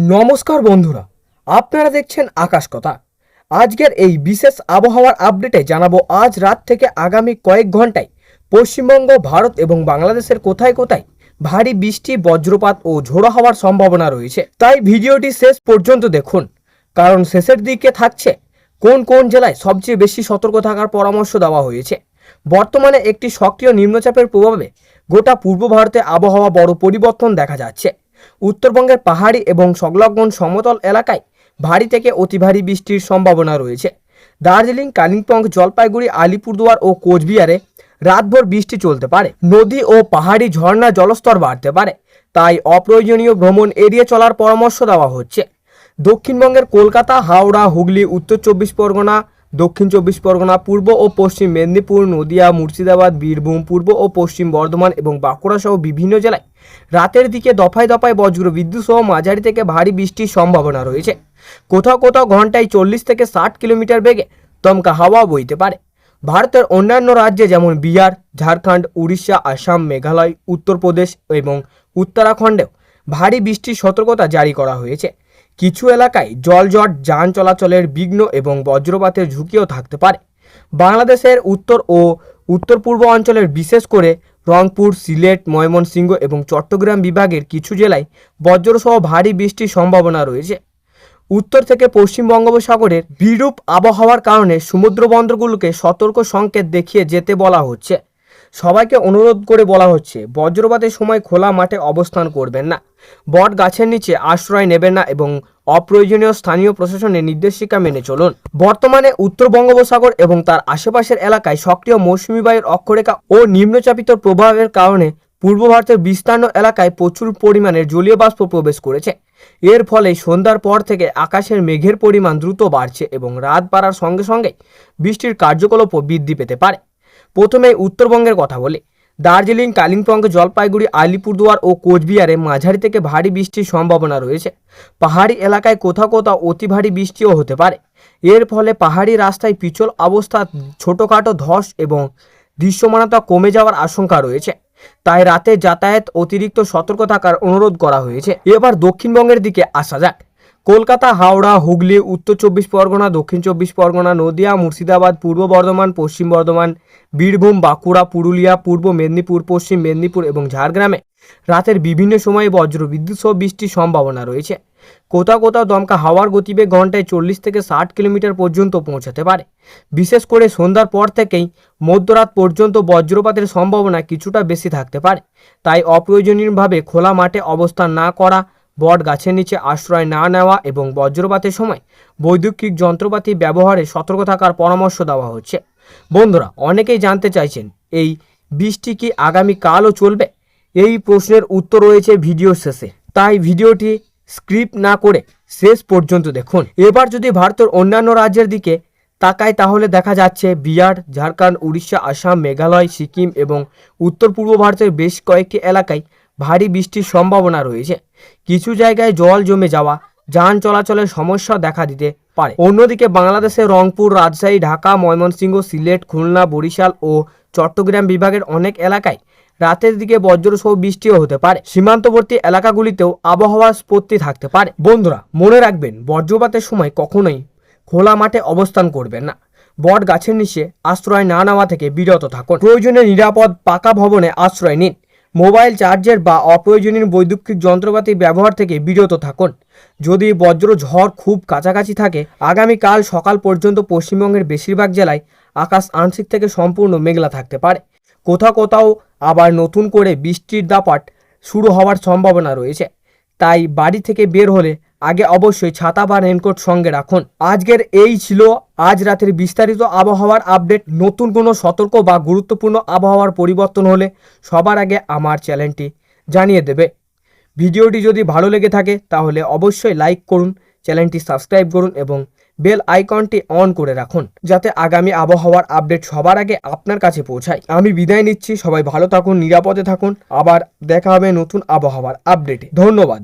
নমস্কার বন্ধুরা, আপনারা দেখছেন আকাশ কথা। আজকের এই বিশেষ আবহাওয়ার আপডেটে জানাবো আজ রাত থেকে আগামী কয়েক ঘন্টায় পশ্চিমবঙ্গ, ভারত এবং বাংলাদেশের কোথায় কোথায় ভারী বৃষ্টি, বজ্রপাত ও ঝোড়ো হওয়ার সম্ভাবনা রয়েছে। তাই ভিডিওটি শেষ পর্যন্ত দেখুন, কারণ শেষের দিকে থাকছে কোন কোন জেলায় সবচেয়ে বেশি সতর্ক থাকার পরামর্শ দেওয়া হয়েছে। বর্তমানে একটি সক্রিয় নিম্নচাপের প্রভাবে গোটা পূর্ব ভারতে আবহাওয়া বড় পরিবর্তন দেখা যাচ্ছে। উত্তরবঙ্গের পাহাড়ি এবং সংলগ্ন সমতল এলাকায় ভারী থেকে অতি ভারী বৃষ্টির সম্ভাবনা রয়েছে। দার্জিলিং, কালিম্পং, জলপাইগুড়ি, আলিপুরদুয়ার ও কোচবিহারে রাতভর বৃষ্টি চলতে পারে। নদী ও পাহাড়ি ঝর্ণা জলস্তর বাড়তে পারে, তাই অপ্রয়োজনীয় ভ্রমণ এড়িয়ে চলার পরামর্শ দেওয়া হচ্ছে। দক্ষিণবঙ্গের কলকাতা, হাওড়া, হুগলি, উত্তর চব্বিশ পরগনা, দক্ষিণ চব্বিশ পরগনা, পূর্ব ও পশ্চিম মেদিনীপুর, নদিয়া, মুর্শিদাবাদ, বীরভূম, পূর্ব ও পশ্চিম বর্ধমান এবং বাঁকুড়া সহ বিভিন্ন জেলায় রাতের দিকে দফায় দফায় বজ্রবিদ্যুৎ সহ মাঝারি থেকে ভারী বৃষ্টির সম্ভাবনা রয়েছে। কোথাও কোথাও ঘন্টায় 40 থেকে 60 কিলোমিটার বেগে দমকা হাওয়া বইতে পারে। ভারতের অন্যান্য রাজ্যে যেমন বিহার, ঝাড়খণ্ড, উড়িষ্যা, আসাম, মেঘালয়, উত্তরপ্রদেশ এবং উত্তরাখণ্ডেও ভারী বৃষ্টির সতর্কতা জারি করা হয়েছে। কিছু এলাকায় জলজট, যান চলাচলের বিঘ্ন এবং বজ্রপাতের ঝুঁকিও থাকতে পারে। বাংলাদেশের উত্তর ও উত্তর পূর্ব অঞ্চলের, বিশেষ করে রংপুর, সিলেট, ময়মনসিংহ এবং চট্টগ্রাম বিভাগের কিছু জেলায় বজ্রসহ ভারী বৃষ্টির সম্ভাবনা রয়েছে। উত্তর থেকে পশ্চিম বঙ্গোপসাগরের বিরূপ আবহাওয়ার কারণে সমুদ্র বন্দরগুলোকে সতর্ক সংকেত দেখিয়ে যেতে বলা হচ্ছে। সবাইকে অনুরোধ করে বলা হচ্ছে, বজ্রপাতের সময় খোলা মাঠে অবস্থান করবেন না, বট গাছের নিচে আশ্রয় নেবেন না এবং অপ্রয়োজনীয় স্থানীয় প্রশাসনের নির্দেশিকা মেনে চলুন। বর্তমানে উত্তর বঙ্গোপসাগর এবং তার আশেপাশের এলাকায় সক্রিয় মৌসুমী বায়ুর অক্ষরেখা ও নিম্নচাপিত প্রভাবের কারণে পূর্ব ভারতের বিস্তীর্ণ এলাকায় প্রচুর পরিমাণের জলীয় বাষ্প প্রবেশ করেছে। এর ফলে সন্ধ্যার পর থেকে আকাশের মেঘের পরিমাণ দ্রুত বাড়ছে এবং রাত বাড়ার সঙ্গে সঙ্গে বৃষ্টির কার্যকলাপও বৃদ্ধি পেতে পারে। প্রথমে উত্তরবঙ্গের কথা বলি। দার্জিলিং, কালিম্পং, জলপাইগুড়ি, আলিপুরদুয়ার ও কোচবিহারে মাঝারি থেকে ভারী বৃষ্টির সম্ভাবনা রয়েছে। পাহাড়ি এলাকায় কোথাও কোথাও অতি ভারী বৃষ্টিও হতে পারে। এর ফলে পাহাড়ি রাস্তায় পিছল অবস্থা, ছোটোখাটো ধস এবং দৃশ্যমানতা কমে যাওয়ার আশঙ্কা রয়েছে। তাই রাতে যাতায়াত অতিরিক্ত সতর্ক থাকার অনুরোধ করা হয়েছে। এবার দক্ষিণবঙ্গের দিকে আসা যাক। কলকাতা, হাওড়া, হুগলি, উত্তর চব্বিশ পরগনা, দক্ষিণ চব্বিশ পরগনা, নদিয়া, মুর্শিদাবাদ, পূর্ব বর্ধমান, পশ্চিম বর্ধমান, বীরভূম, বাঁকুড়া, পুরুলিয়া, পূর্ব মেদিনীপুর, পশ্চিম মেদিনীপুর এবং ঝাড়গ্রামে রাতের বিভিন্ন সময়ে বজ্রবিদ্যুৎ সহ বৃষ্টির সম্ভাবনা রয়েছে। কোথাও কোথাও দমকা হাওয়ার গতিবেগ ঘন্টায় 40 থেকে 60 কিলোমিটার পর্যন্ত পৌঁছাতে পারে। বিশেষ করে সন্ধ্যার পর থেকেই মধ্যরাত পর্যন্ত বজ্রপাতের সম্ভাবনা কিছুটা বেশি থাকতে পারে। তাই অপ্রয়োজনীয়ভাবে খোলা মাঠে অবস্থান না করা, বট গাছের নিচে আশ্রয় না নেওয়া এবং বজ্রপাতের সময় বৈদ্যুতিক যন্ত্রপাতি ব্যবহারে সতর্ক থাকার পরামর্শ দেওয়া হচ্ছে। বন্ধুরা, অনেকেই জানতে চাইছেন এই বৃষ্টি কি আগামীকালও চলবে? এই প্রশ্নের উত্তর রয়েছে ভিডিও শেষে, তাই ভিডিওটি স্কিপ না করে শেষ পর্যন্ত দেখুন। এবার যদি ভারতের অন্যান্য রাজ্যের দিকে তাকায় তাহলে দেখা যাচ্ছে বিহার, ঝাড়খণ্ড, উড়িষ্যা, আসাম, মেঘালয়, সিকিম এবং উত্তর পূর্ব ভারতের বেশ কয়েকটি এলাকায় ভারী বৃষ্টির সম্ভাবনা রয়েছে। কিছু জায়গায় জল জমে যাওয়া, যান চলাচলের সমস্যা দেখা দিতে পারে। অন্যদিকে বাংলাদেশের রংপুর, রাজশাহী, ঢাকা, ময়মনসিংহ, সিলেট, খুলনা, বরিশাল ও চট্টগ্রাম বিভাগের অনেক এলাকায় রাতের দিকে বজ্রসহ বৃষ্টিও হতে পারে। সীমান্তবর্তী এলাকাগুলিতেও আবহাওয়ার স্ফূর্তি থাকতে পারে। বন্ধুরা, মনে রাখবেন, বজ্রপাতের সময় কখনোই খোলা মাঠে অবস্থান করবেন না, বট গাছের নিচে আশ্রয় না নেওয়া থেকে বিরত থাকুন। প্রয়োজনে নিরাপদ পাকা ভবনে আশ্রয় নিন। মোবাইল চার্জার বা অপ্রয়োজনীয় বৈদ্যুতিক যন্ত্রপাতি ব্যবহার থেকে বিরত থাকুন। যদি বজ্র ঝড় খুব কাছাকাছি থাকে, আগামীকাল সকাল পর্যন্ত পশ্চিমবঙ্গের বেশিরভাগ জেলায় আকাশ আংশিক থেকে সম্পূর্ণ মেঘলা থাকতে পারে। কোথাও কোথাও আবার নতুন করে বৃষ্টির দাপট শুরু হওয়ার সম্ভাবনা রয়েছে। তাই বাড়ি থেকে বের হলে আগে অবশ্যই ছাতা বা রেনকোট সঙ্গে রাখুন। আজকের এই ছিল আজ রাতের বিস্তারিত আবহাওয়ার আপডেট। নতুন কোনো সতর্ক বা গুরুত্বপূর্ণ আবহাওয়ার পরিবর্তন হলে সবার আগে আমার চ্যানেলটি জানিয়ে দেবে। ভিডিওটি যদি ভালো লেগে থাকে তাহলে অবশ্যই লাইক করুন, চ্যানেলটি সাবস্ক্রাইব করুন এবং বেল আইকনটি অন করে রাখুন, যাতে আগামী আবহাওয়ার আপডেট সবার আগে আপনার কাছে পৌঁছায়। আমি বিদায় নিচ্ছি, সবাই ভালো থাকুন, নিরাপদে থাকুন। আবার দেখা হবে নতুন আবহাওয়ার আপডেটে। ধন্যবাদ।